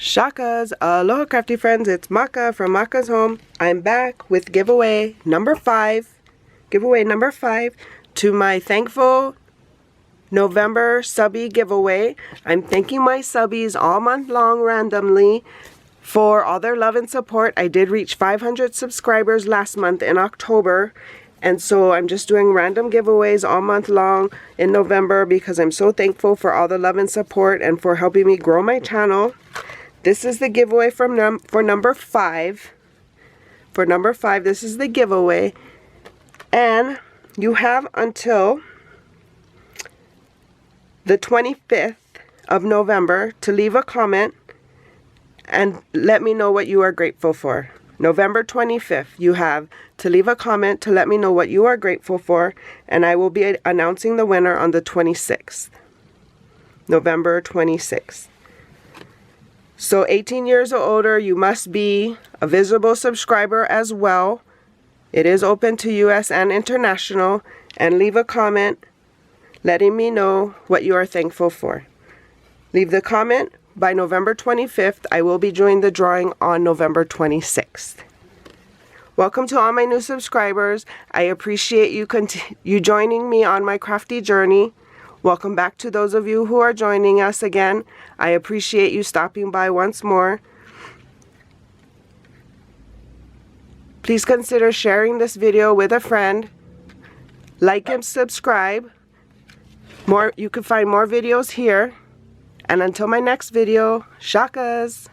Shakas, aloha crafty friends, it's Maka from Makaz Home. I'm back with giveaway number 5. Giveaway number 5 to my thankful November subbie giveaway. I'm thanking my subbies all month long randomly for all their love and support. I did reach 500 subscribers last month in October. And so I'm just doing random giveaways all month long in November because I'm so thankful for all the love and support and for helping me grow my channel. This is the giveaway for number 5. For number 5, this is the giveaway. And you have until the 25th of November to leave a comment and let me know what you are grateful for. November 25th, you have to leave a comment to let me know what you are grateful for, and I will be announcing the winner on the 26th. November 26th. So 18 years or older, you must be a visible subscriber as well. It is open to US and international, and leave a comment letting me know what you are thankful for. Leave the comment by November 25th. I will be doing the drawing on November 26th. Welcome to all my new subscribers. I appreciate you joining me on my crafty journey. Welcome back to those of you who are joining us again. I appreciate you stopping by once more. Please consider sharing this video with a friend. Like and subscribe. You can find more videos here. And until my next video, shakas!